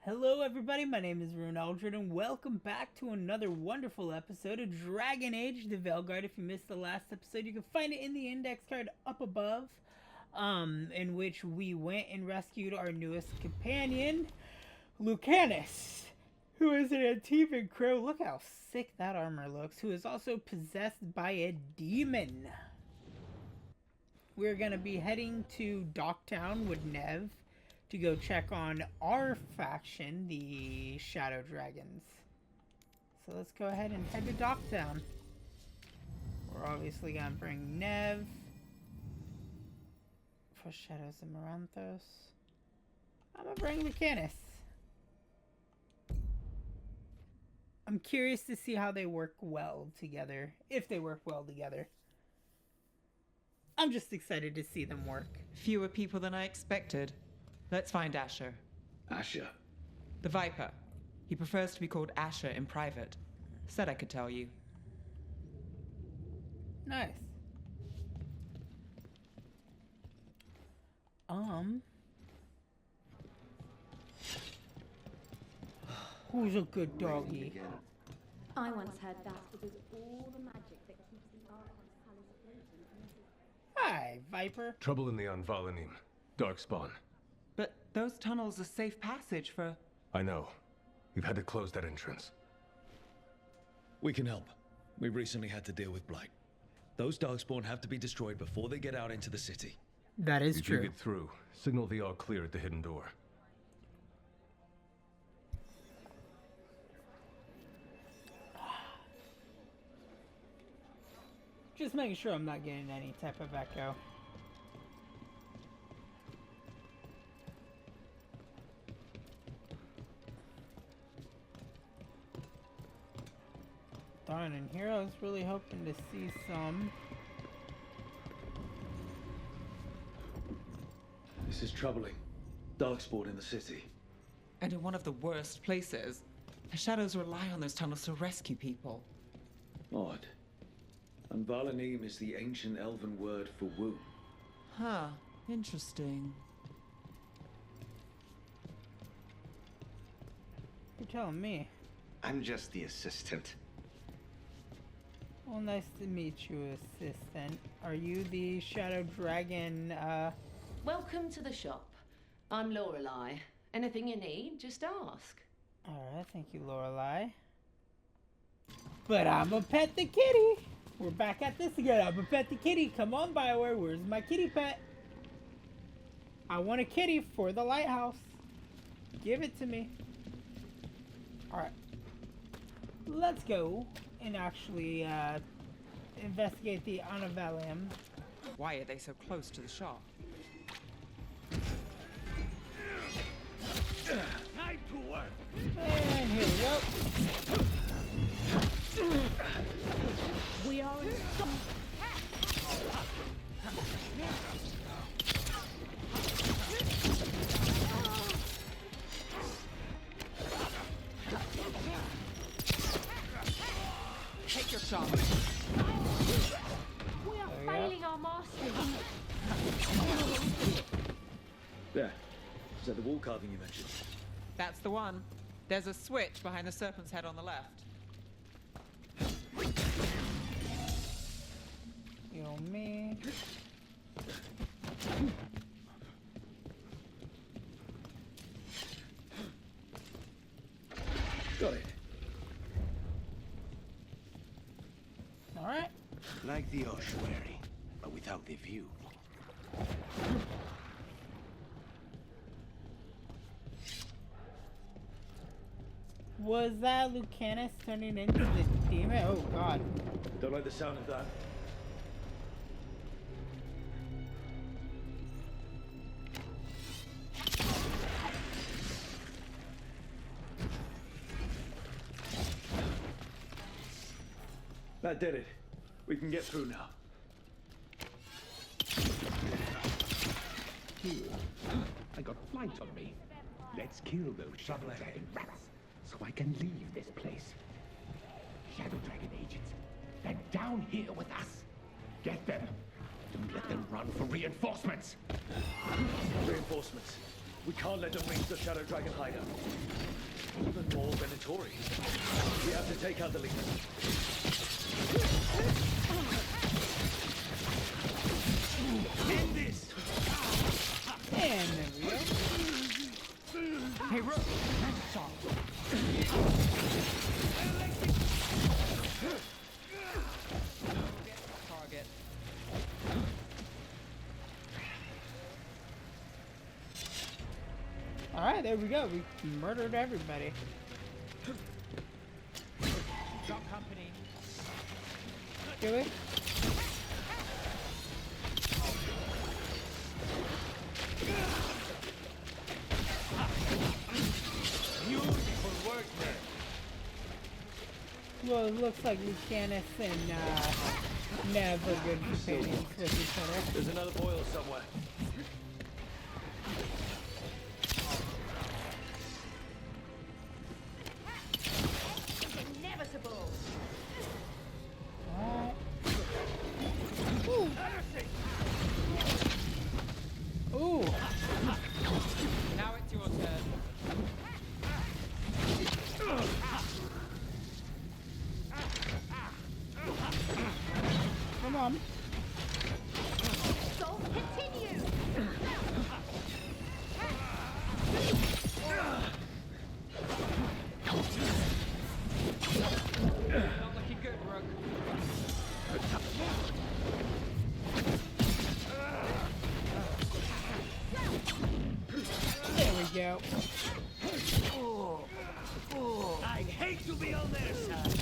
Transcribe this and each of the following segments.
Hello everybody, my name is Ryunn Eldred and welcome back to another wonderful episode of Dragon Age the Veilguard. If you missed the last episode, you can find it in the index card up above, in which we went and rescued our newest companion, Lucanus, who is an Antivan crow. Look how sick that armor looks, who is also possessed by a demon. We're going to be heading to Docktown with Nev to go check on our faction, the Shadow Dragons. So let's go ahead and head to Docktown. We're obviously going to bring Nev for Shadows and Maranthos. I'm going to bring Lucanus. I'm curious to see how they work well together, if they work well together. I'm just excited to see them work. Fewer people than I expected. Let's find Asher. Asher? The Viper. He prefers to be called Asher in private. Said I could tell you. Nice. Who's a good doggy? I once heard that's because all the magic that keeps the Archon's palace floating. Hi, Viper. Trouble in the Anvalanim. Darkspawn. But those tunnels are safe passage for... I know. We've had to close that entrance. We can help. We recently had to deal with Blight. Those Darkspawn have to be destroyed before they get out into the city. That is If true. you get through, signal the all clear at the hidden door. Just making sure I'm not getting any type of echo. Darn, and here I was really hoping to see some. This is troubling. Darkspawn in the city. And in one of the worst places. The Shadows rely on those tunnels to rescue people. Odd. Anvalanim is the ancient elven word for womb. Huh. Interesting. You're telling me. I'm just the assistant. Well, nice to meet you, assistant. Are you the Shadow Dragon, Welcome to the shop. I'm Lorelei. Anything you need, just ask. Alright, thank you, Lorelei. But I'm a pet the kitty! We're back at this again. I'm a pet the kitty. Come on, bioware. Where's my kitty pet? I want a kitty for the lighthouse. Give it to me. Alright. Let's go and actually investigate the Anvalanim. Why are they so close to the shop? Time to work. And here we go. We are in some Take your shot. We are failing our masters. There. Is that the wall carving you mentioned? That's the one. There's a switch behind the serpent's head on the left. You know me. Got it. Alright. Like the ossuary, but without the view. Was that Lucanus turning into the demon? Oh god. Don't like the sound of that. That did it. We can get through now. I got flight on me. Let's kill those Shadow Dragon rats so I can leave this place. Shadow Dragon agents, they're down here with us. Get them. Don't let them run for reinforcements. Reinforcements. We can't let them reach the Shadow Dragon hideout. Venatori. We have to take out the leader. End this! And there we go. Hey, Rook! Target. Alright, there we go. We murdered everybody. Got company. Do we? Beautiful work there. Well, it looks like Lucanus and Nev are good companions with each other. There's another boil somewhere. Inevitable. Alright. Ooh. Now it's your turn. Come on. Assault continue. Not looking good, Rook. There we go. I'd hate to be on their side.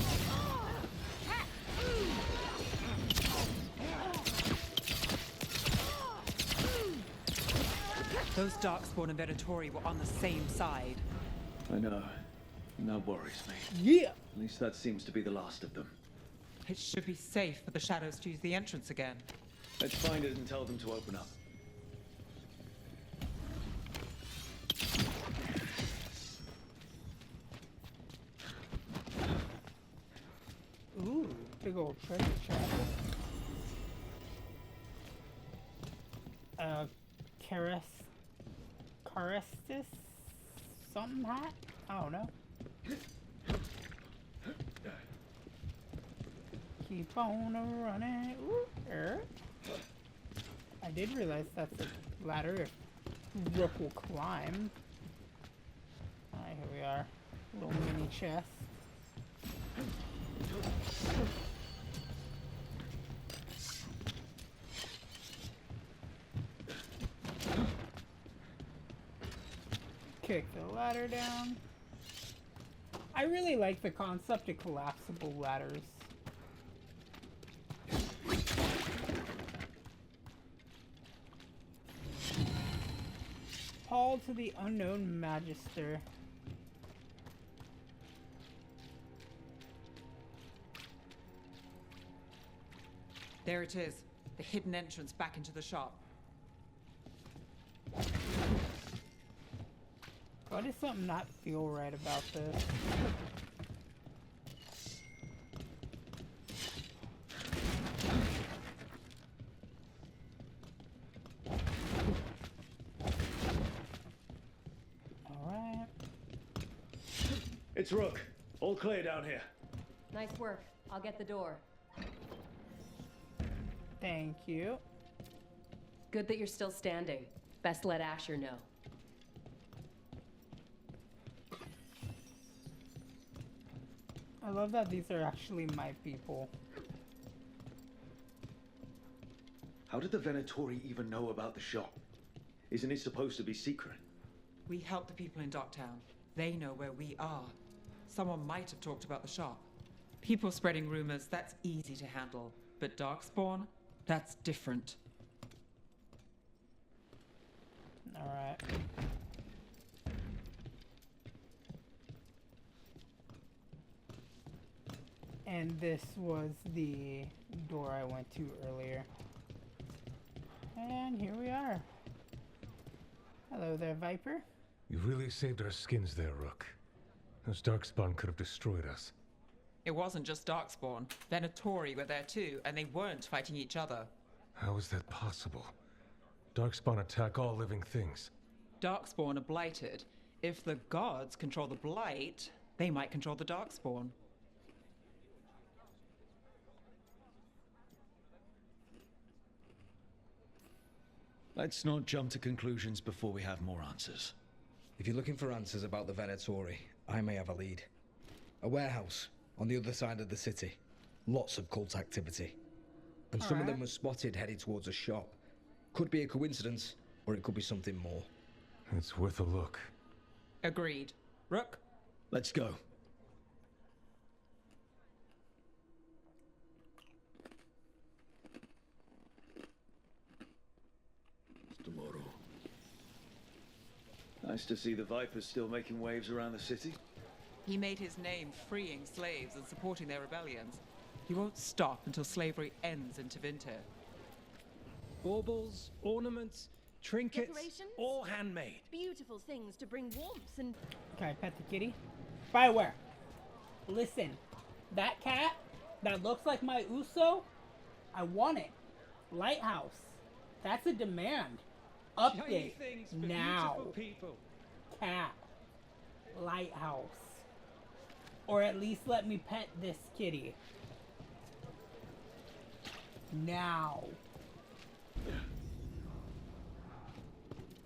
Those Darkspawn and Venatori were on the same side. I know. And that worries me. Yeah. At least that seems to be the last of them. It should be safe for the shadows to use the entrance again. Let's find it and tell them to open up. Ooh, big old treasure chest. Carestis? Something hat? I don't know. Keep on running. Ooh, I did realize that's a ladder if Rook will climb. Alright, here we are. Little mini chest. Kick the ladder down. I really like the concept of collapsible ladders. Hall to the Unknown Magister. There it is. The hidden entrance back into the shop. Why does something not feel right about this? Alright. It's Rook. All clear down here. Nice work. I'll get the door. Thank you. Good that you're still standing. Best let Asher know. I love that these are actually my people. How did the Venatori even know about the shop? Isn't it supposed to be secret? We help the people in Docktown. They know where we are. Someone might have talked about the shop. People spreading rumors, that's easy to handle. But Darkspawn, that's different. Alright. And this was the door I went to earlier. And here we are. Hello there, Viper. You really saved our skins there, Rook. Those Darkspawn could have destroyed us. It wasn't just Darkspawn. Venatori were there too, and they weren't fighting each other. How is that possible? Darkspawn attack all living things. Darkspawn are blighted. If the gods control the blight, They might control the Darkspawn. Let's not jump to conclusions before we have more answers. If you're looking for answers about the Venatori, I may have a lead. A warehouse on the other side of the city. Lots of cult activity. And some of them were spotted headed towards a shop. Could be a coincidence, or it could be something more. It's worth a look. Agreed. Rook? Let's go. It's tomorrow. Nice to see the Vipers still making waves around the city. He made his name freeing slaves and supporting their rebellions. He won't stop until slavery ends in Tevinter. Baubles, ornaments, trinkets, Decorations? all handmade. Beautiful things to bring warmth and... Can I pet the kitty? Bioware. Listen, that cat that looks like my Uso, I want it. Lighthouse. That's a demand. Update Shiny things for now. beautiful people. Cat. Lighthouse. Or at least let me pet this kitty. Now.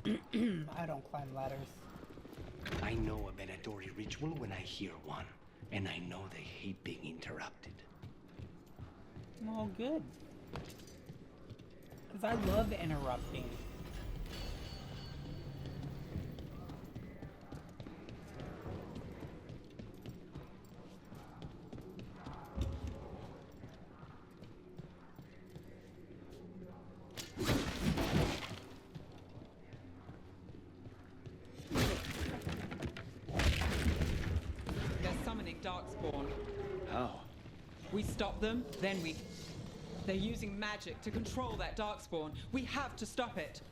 I don't climb ladders. I know a Venatori ritual when I hear one, and I know they hate being interrupted. Well, good. Because I love interrupting. Darkspawn. How? We stop them, then we... They're using magic to control that Darkspawn. We have to stop it.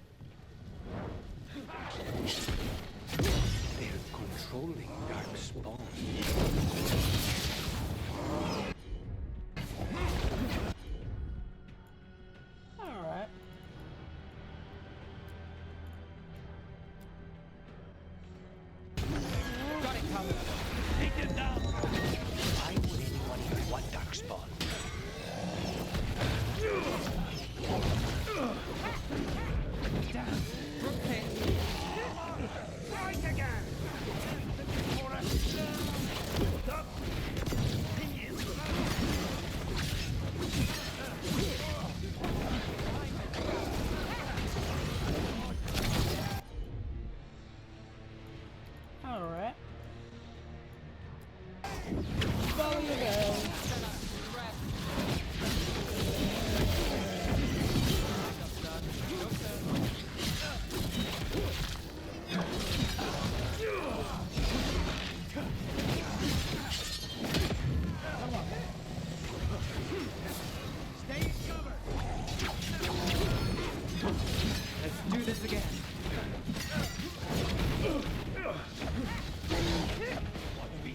They're controlling Darkspawn. Alright. Got it covered. Take them down! Why would anyone even want Darkspawn? Damn. Rook hit. Right again! Alright. Follow your bell. Let's do this again.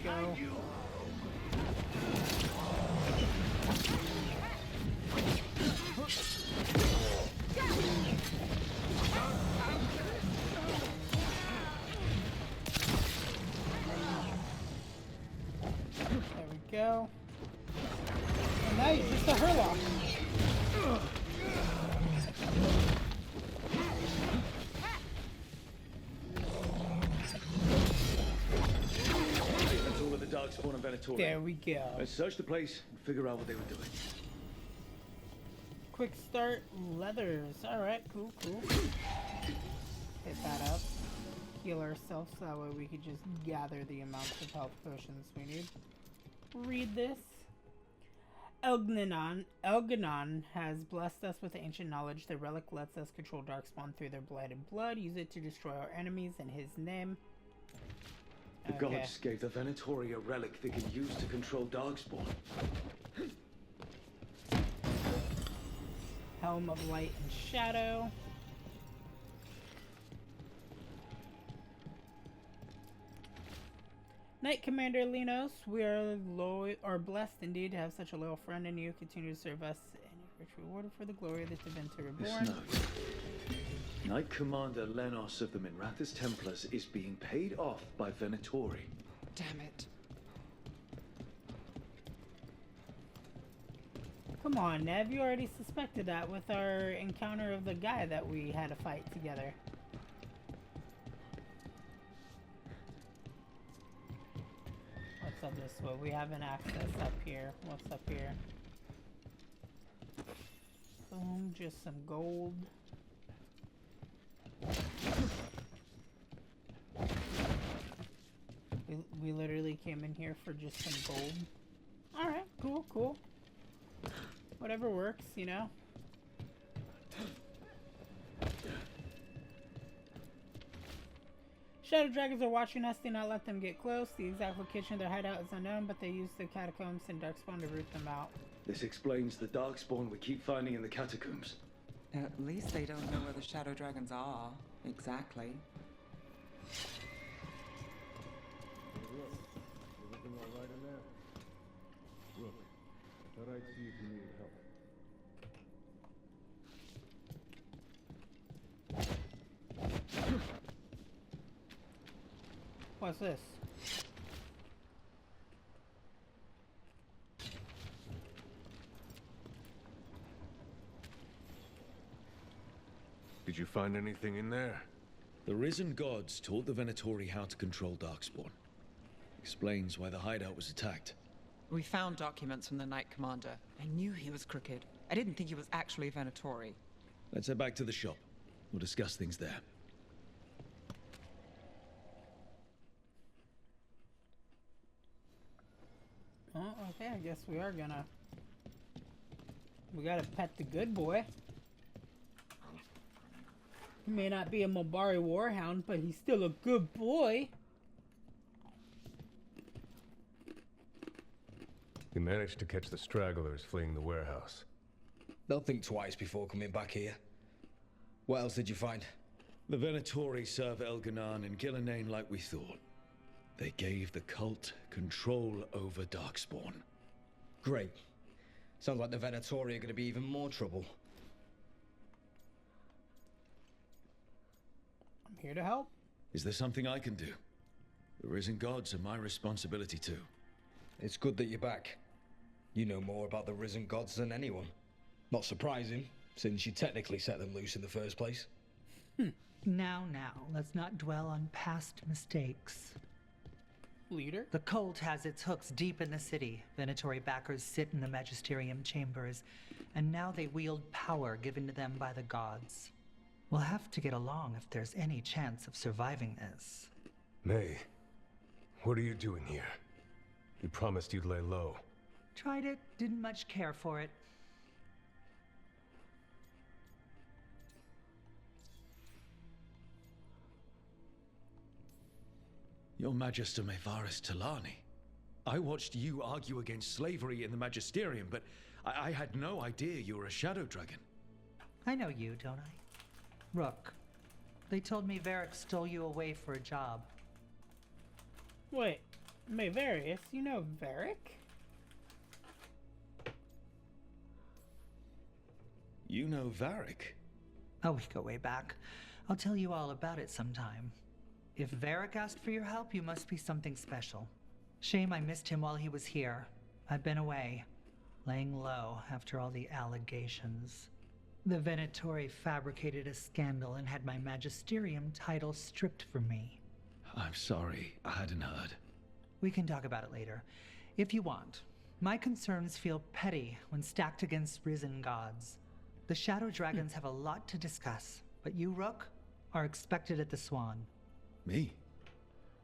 Go. There we go. And now you're just a Hurlock. That's all of the Darkspawn and Venatori. There we go. Let's search the place and figure out what they were doing. Quick start leathers. Alright, cool. Hit that up. Heal ourselves so that way we could just gather the amounts of health potions we need. Read this. Elganon has blessed us with ancient knowledge. The relic lets us control Darkspawn through their blighted blood. Use it to destroy our enemies in his name. The gods gave the Venatori a relic they can use to control Darkspawn. Helm of Light and Shadow. Knight Commander Linos, we are blessed indeed to have such a loyal friend in you. Continue to serve us and you're rich rewarded for the glory of the Tevinter Reborn. This note. Knight Commander Lenos of the Minrathous Templars is being paid off by Venatori. Damn it. Come on, Nev, you already suspected that with our encounter of the guy that we had to fight together. What's up this way? We have an access up here. What's up here? Boom, just some gold. We literally came in here for just some gold. Alright, cool, cool. Whatever works, you know? Shadow dragons are watching us. Do not let them get close. The exact location of their hideout is unknown, but they use the catacombs and Darkspawn to root them out. This explains the Darkspawn we keep finding in the catacombs. At least they don't know where the shadow dragons are. Exactly. Everything all right in there? Rook, I thought I'd see if you needed help. What's this? Did you find anything in there? The risen gods taught the Venatori how to control Darkspawn. Explains why the hideout was attacked. We found documents from the Knight Commander. I knew he was crooked. I didn't think he was actually Venatori. Let's head back to the shop. We'll discuss things there. Oh, okay, I guess we are gonna... We gotta pet the good boy. He may not be a Mobari Warhound, but he's still a good boy. You managed to catch the stragglers fleeing the warehouse. They'll think twice before coming back here. What else did you find? The Venatori serve Elganan and Gillenane like we thought. They gave the cult control over Darkspawn. Great. Sounds like the Venatori are going to be even more trouble. I'm here to help. Is there something I can do? The risen gods are my responsibility too. It's good that you're back. You know more about the risen gods than anyone. Not surprising, since you technically set them loose in the first place. Now, let's not dwell on past mistakes. Leader? The cult has its hooks deep in the city. Venatori backers sit in the magisterium chambers, and now they wield power given to them by the gods. We'll have to get along if there's any chance of surviving this. May, what are you doing here? You promised you'd lay low. Tried it, didn't much care for it. Your Magister Mevaris Talani. I watched you argue against slavery in the Magisterium, but I had no idea you were a shadow dragon. I know you, don't I? Rook. They told me Varric stole you away for a job. Wait, Mayvarius, you know Varric? You know Varric? Oh, we go way back. I'll tell you all about it sometime. If Varric asked for your help, you must be something special. Shame I missed him while he was here. I've been away, laying low after all the allegations. The Venatori fabricated a scandal and had my magisterium title stripped from me. I'm sorry, I hadn't heard. We can talk about it later, if you want. My concerns feel petty when stacked against risen gods. The Shadow Dragons have a lot to discuss, but you, Rook, are expected at the Swan. Me?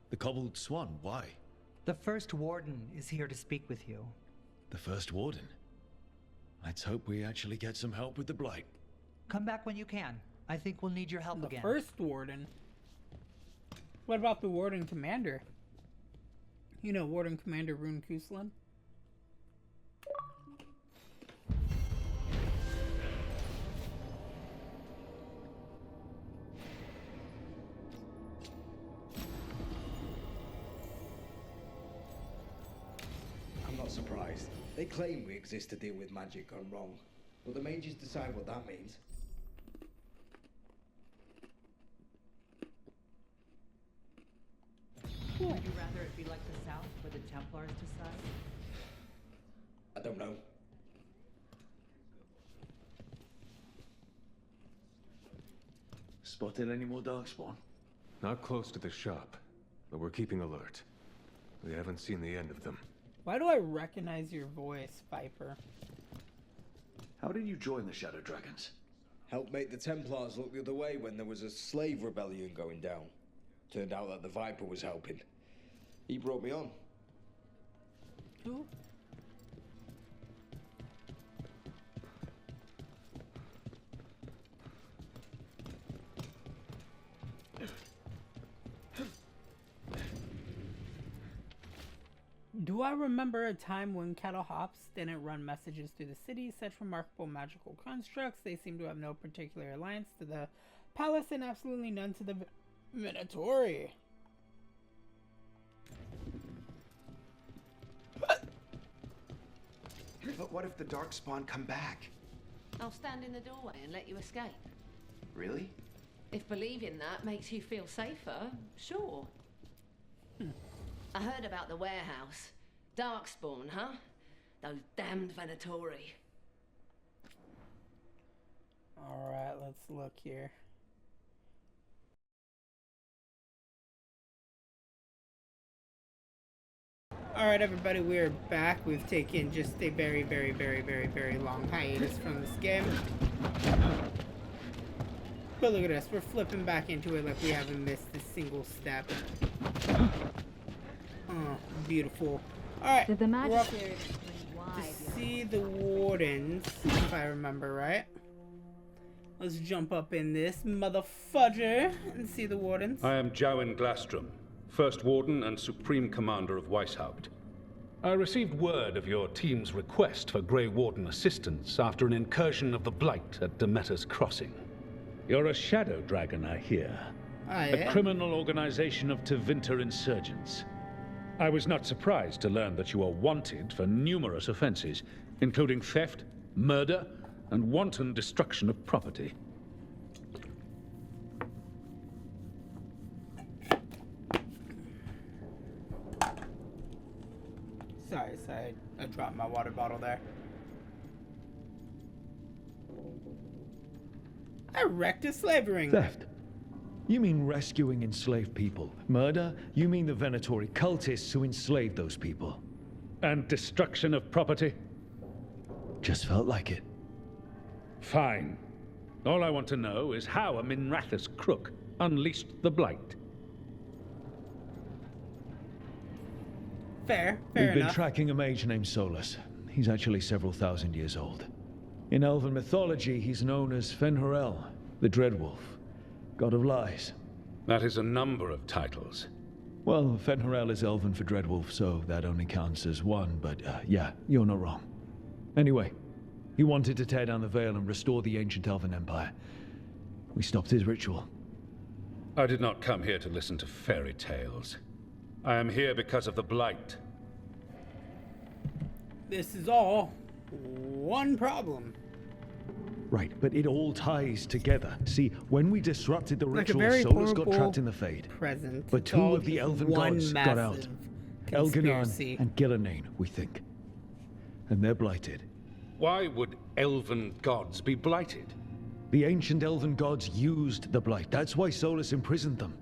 The Cobbled Swan, why? The First Warden is here to speak with you. The First Warden? Let's hope we actually get some help with the Blight. Come back when you can. I think we'll need your help again. The First Warden? What about the Warden Commander? You know Warden Commander Ryunn Kuslan? I'm not surprised. They claim we exist to deal with magic gone wrong, but the mages decide what that means. Would you rather it be like the South, where the Templars decide? I don't know. spotted any more Darkspawn? Not close to the shop, but we're keeping alert. We haven't seen the end of them. Why do I recognize your voice, Viper? How did you join the Shadow Dragons? Helped make the Templars look the other way when there was a slave rebellion going down. Turned out that the Viper was helping. He brought me on. Who? Do I remember a time when cattle hops didn't run messages through the city? Such remarkable magical constructs. They seem to have no particular alliance to the palace and absolutely none to the Venatori. But what if the Darkspawn come back? I'll stand in the doorway and let you escape. Really? If believing that makes you feel safer, sure. I heard about the warehouse. Darkspawn, huh? Those damned Venatori. Alright, let's look here. Alright everybody, we are back. We've taken just a very long hiatus from this game. But look at us, we're flipping back into it like we haven't missed a single step. Oh, beautiful. Alright, Did the we're magic off period explain why to see the Wardens, if I remember right. Let's jump up in this motherfudger and see the Wardens. I am Jowin Glastrom, First Warden and Supreme Commander of Weishaupt. I received word of your team's request for Grey Warden assistance after an incursion of the Blight at Demeter's Crossing. You're a shadow dragon, I hear. A criminal organization of Tevinter insurgents. I was not surprised to learn that you are wanted for numerous offenses, including theft, murder, and wanton destruction of property. Sorry, I dropped my water bottle there. I wrecked a slave ring. Theft? You mean rescuing enslaved people? Murder? You mean the Venatori cultists who enslaved those people? And destruction of property? Just felt like it. Fine. All I want to know is how a Minrathous crook unleashed the Blight. Fair We've been enough. tracking a mage named Solus. He's actually several thousand years old. In elven mythology, he's known as Fen'Harel, the Dreadwolf, god of lies. That is a number of titles. Well, Fen'Harel is elven for Dreadwolf, so that only counts as one, but yeah, you're not wrong. Anyway, he wanted to tear down the Veil and restore the ancient elven empire. We stopped his ritual. I did not come here to listen to fairy tales. I am here because of the Blight. This is all one problem. Right, but it all ties together. See, when we disrupted the Like a ritual, very Solus got horrible trapped in the Fade. Present. But It's two all of the just elven one gods got out. massive Elganon conspiracy. and Gillanane, we think. And they're blighted. Why would elven gods be blighted? The ancient elven gods used the Blight. That's why Solus imprisoned them.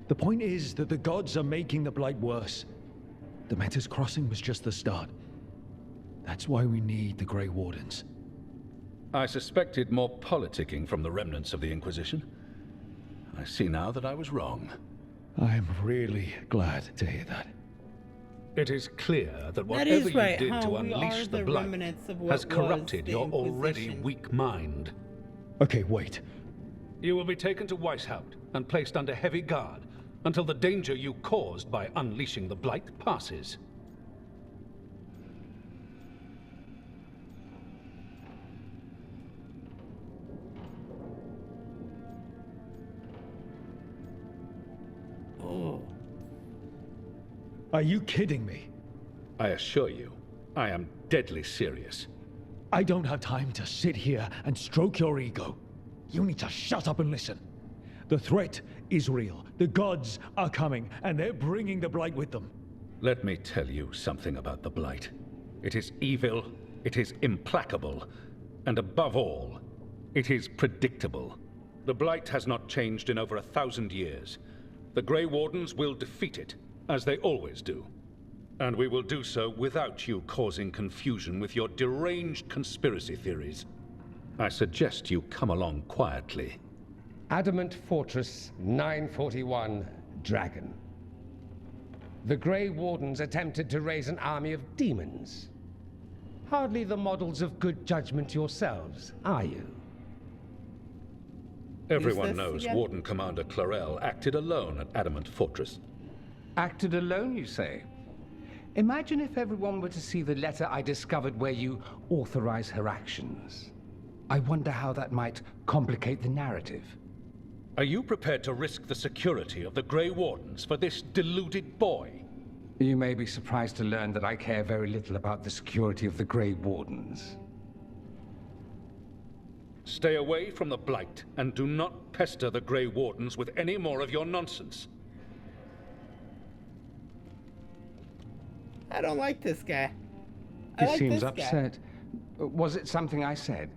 The point is that the gods are making the Blight worse. Demeter's Crossing was just the start. That's why we need the Grey Wardens. I suspected more politicking from the remnants of the Inquisition. I see now that I was wrong. I'm really glad to hear that. It is clear that That whatever is you right, did huh? to We unleash are the the Blight remnants of what has corrupted was the your already Inquisition. weak mind. Okay, wait. You will be taken to Weishaupt and placed under heavy guard until the danger you caused by unleashing the Blight passes. Oh. Are you kidding me? I assure you, I am deadly serious. I don't have time to sit here and stroke your ego. You need to shut up and listen. The threat is real. The gods are coming, and they're bringing the Blight with them. Let me tell you something about the Blight. It is evil, it is implacable, and above all, it is predictable. The Blight has not changed in over 1,000 years. The Grey Wardens will defeat it, as they always do. And we will do so without you causing confusion with your deranged conspiracy theories. I suggest you come along quietly. Adamant Fortress 941 Dragon. The Grey Wardens attempted to raise an army of demons. Hardly the models of good judgment yourselves, are you? Everyone knows Warden Commander Clarel acted alone at Adamant Fortress. Acted alone, you say? Imagine if everyone were to see the letter I discovered where you authorize her actions. I wonder how that might complicate the narrative. Are you prepared to risk the security of the Grey Wardens for this deluded boy? You may be surprised to learn that I care very little about the security of the Grey Wardens. Stay away from the Blight, and do not pester the Grey Wardens with any more of your nonsense. I don't like this guy. He seems upset. Was it something I said?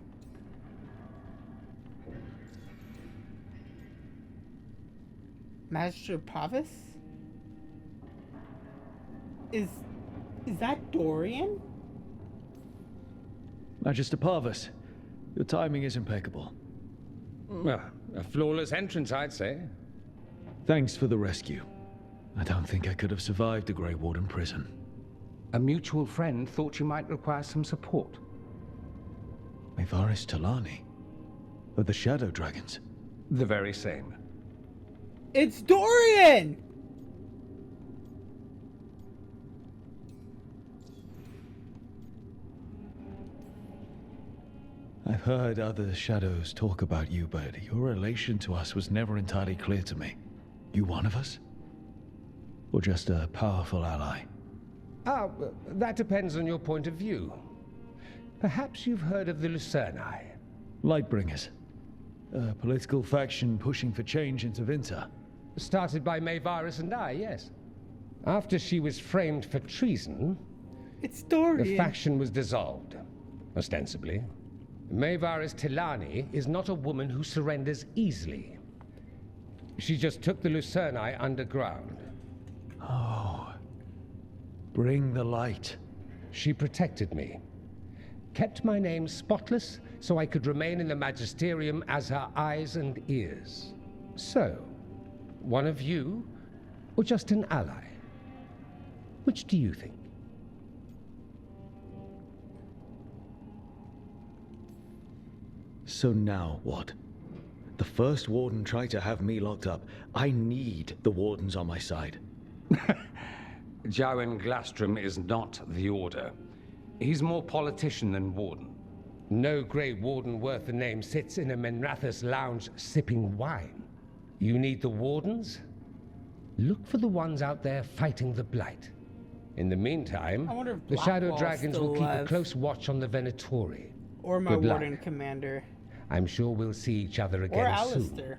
Master Pavis? Is that Dorian? Magister Parvis, your timing is impeccable. Well, a flawless entrance, I'd say. Thanks for the rescue. I don't think I could have survived the Grey Warden prison. A mutual friend thought you might require some support. Mayvaris Talani? Of the Shadow Dragons? The very same. It's Dorian! I've heard other shadows talk about you, but your relation to us was never entirely clear to me. You one of us? Or just a powerful ally? That depends on your point of view. Perhaps you've heard of the Lucerni. Lightbringers. A political faction pushing for change into Vinter. Started by Mayvaris and I, yes. After she was framed for treason, it's Dorian. The faction was dissolved, ostensibly. Mayvaris Tilani is not a woman who surrenders easily. She just took the Lucerni underground. Oh. Bring the light. She protected me. Kept my name spotless so I could remain in the Magisterium as her eyes and ears. So, one of you, or just an ally? Which do you think? So now what? The first Warden tried to have me locked up. I need the Wardens on my side. Jowen Glastrom is not the Order. He's more politician than Warden. No Grey Warden worth the name sits in a Menrathus lounge sipping wine. You need the Wardens? Look for the ones out there fighting the Blight. In the meantime, the Shadow Dragons will keep a close watch on the Venatori. Or my Warden Commander. I'm sure we'll see each other again soon. Or Alistair.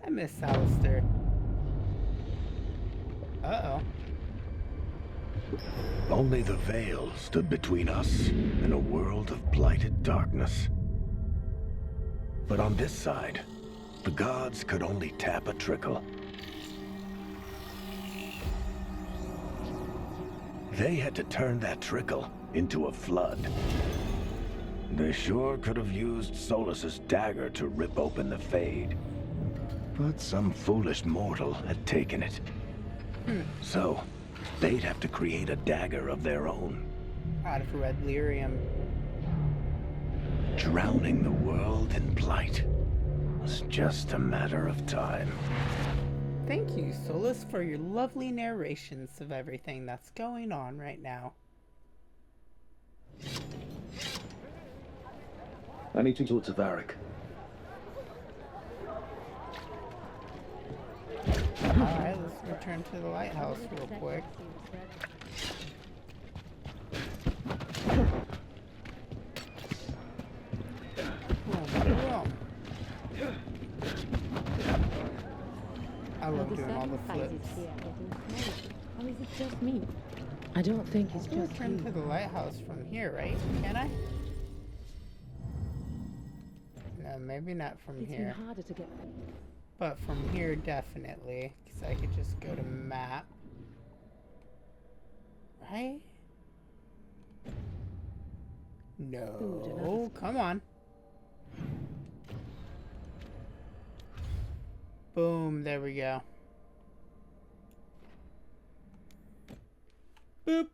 I miss Alistair. Uh-oh. Only the veil stood between us and a world of blighted darkness. But on this side, the gods could only tap a trickle. They had to turn that trickle into a flood. They sure could have used Solus's dagger to rip open the Fade. But some foolish mortal had taken it. So, they'd have to create a dagger of their own. Out of red lyrium. Drowning the world in blight was just a matter of time. Thank you, Solus, for your lovely narrations of everything that's going on right now. I need to talk to Varric. Alright, let's return to the lighthouse real quick. I love doing all the flips. Or is it just me? I don't think it's I can just return to the lighthouse from here, right? Can I? No, maybe not from It's been here. harder to get them. But from here, definitely. Because I could just go to map. Right? No. Come on. Boom. There we go. Boop.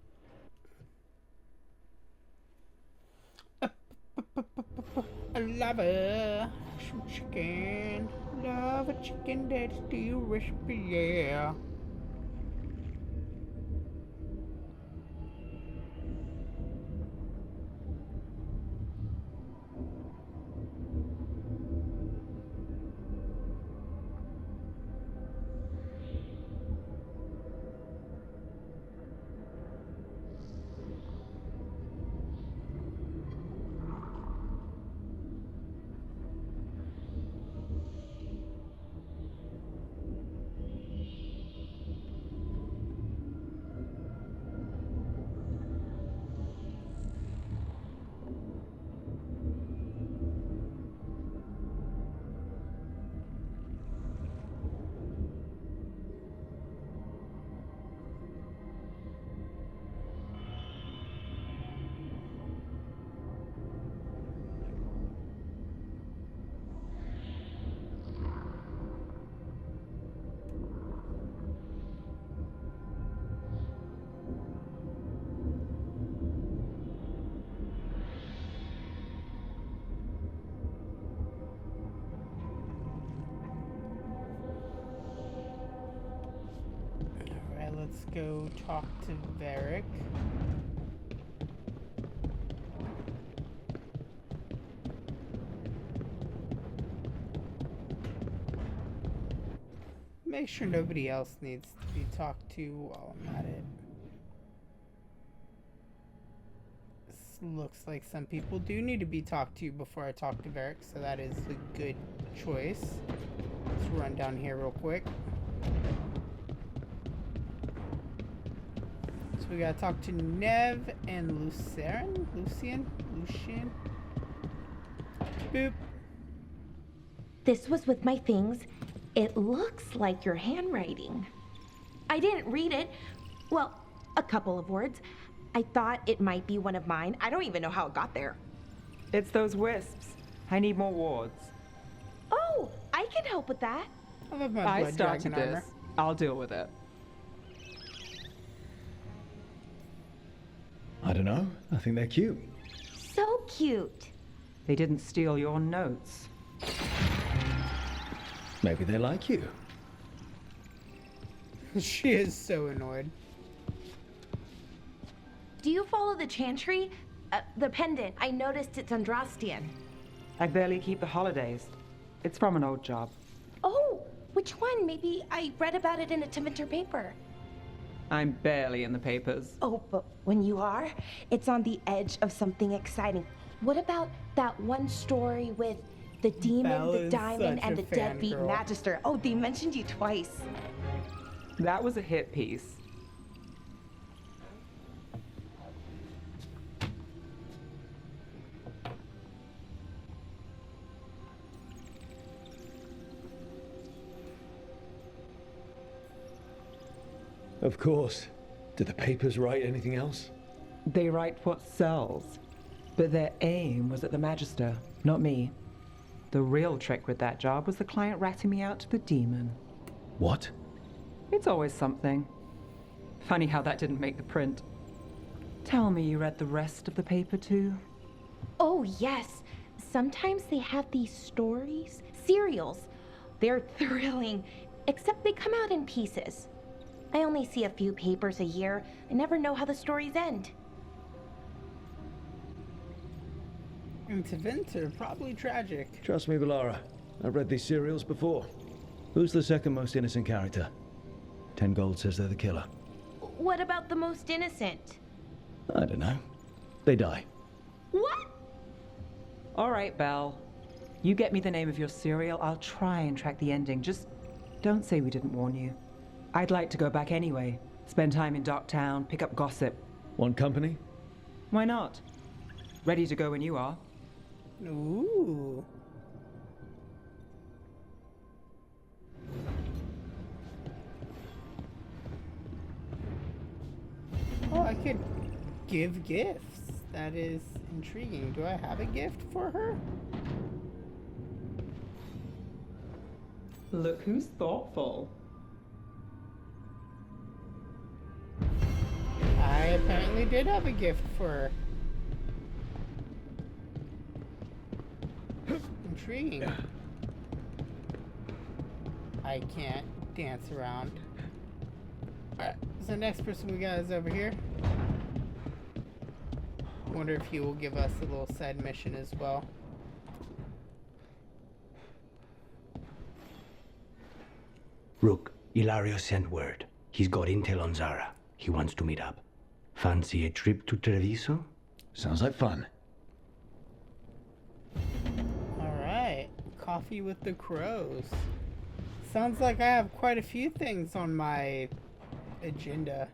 A lava. Some chicken. Lava chicken that's delicious. Yeah. Let's go talk to Varric. Make sure nobody else needs to be talked to while I'm at it. This looks like some people do need to be talked to before I talk to Varric, so that is a good choice. Let's run down here real quick. We gotta talk to Nev and Lucian. Boop. This was with my things. It looks like your handwriting. I didn't read it. Well, a couple of words. I thought it might be one of mine. I don't even know how it got there. It's those wisps. I need more wards. Oh, I can help with that. I love my I blood started dragon armor. this. I'll deal with it. I don't know. I think they're cute. So cute. They didn't steal your notes. Maybe they like you. She is so annoyed. Do you follow the chantry? The pendant. I noticed it's Andrastian. I barely keep the holidays. It's from an old job. Oh, which one? Maybe I read about it in a Tumblr paper. I'm barely in the papers. Oh, but when you are, it's on the edge of something exciting. What about that one story with the demon, Belle the is diamond, such and a the deadbeat fangirl. magister? Oh, they mentioned you twice. That was a hit piece. Of course. Do the papers write anything else? They write what sells. But their aim was at the Magister, not me. The real trick with that job was the client ratting me out to the demon. What? It's always something. Funny how that didn't make the print. Tell me you read the rest of the paper too? Oh, yes. Sometimes they have these stories, serials. They're thrilling, except they come out in pieces. I only see a few papers a year. I never know how the stories end. Its events are probably tragic. Trust me, Valara. I've read these serials before. Who's the second most innocent character? 10 gold says they're the killer. What about the most innocent? I don't know. They die. What? All right, Belle. You get me the name of your serial, I'll try and track the ending. Just don't say we didn't warn you. I'd like to go back anyway. Spend time in Docktown, pick up gossip. Want company? Why not? Ready to go when you are. Ooh. I could give gifts. That is intriguing. Do I have a gift for her? Look who's thoughtful. I apparently did have a gift for her. Intriguing. I can't dance around. Alright, so the next person we got is over here. Wonder if he will give us a little side mission as well. Rook, Ilario sent word. He's got intel on Zara. He wants to meet up. Fancy a trip to Treviso? Sounds like fun. Alright, coffee with the crows. Sounds like I have quite a few things on my agenda.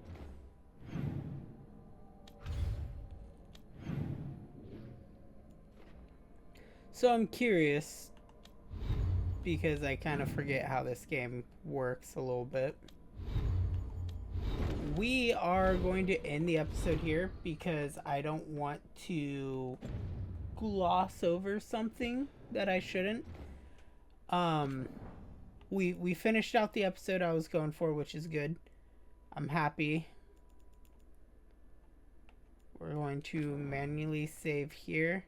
So I'm curious, because I kind of forget how this game works a little bit. We are going to end the episode here because I don't want to gloss over something that I shouldn't. We finished out the episode I was going for, which is good. I'm happy. We're going to manually save here.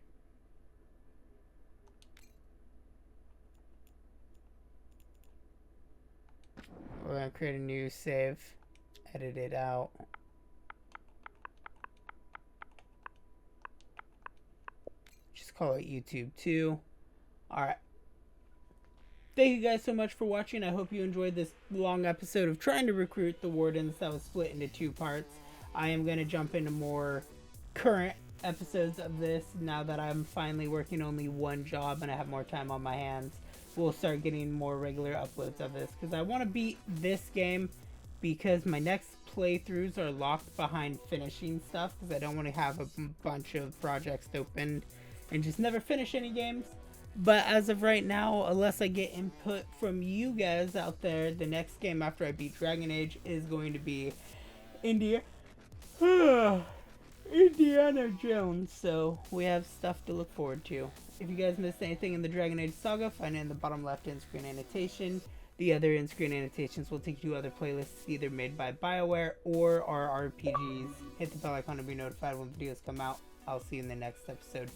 We're going to create a new save, edit it out. Just call it YouTube 2. Alright. Thank you guys so much for watching. I hope you enjoyed this long episode of trying to recruit the Wardens that was split into 2 parts. I am going to jump into more current episodes of this now that I'm finally working only one job and I have more time on my hands. We'll start getting more regular uploads of this because I want to beat this game because my next playthroughs are locked behind finishing stuff because I don't want to have a bunch of projects open and just never finish any games. But as of right now, unless I get input from you guys out there, the next game after I beat Dragon Age is going to be Indiana Jones, so we have stuff to look forward to. If you guys missed anything in the Dragon Age saga, find it in the bottom left end screen annotation. The other end screen annotations will take you to other playlists either made by BioWare or our RPGs. Hit the bell icon to be notified when videos come out. I'll see you in the next episode.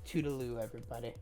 Toodaloo, everybody.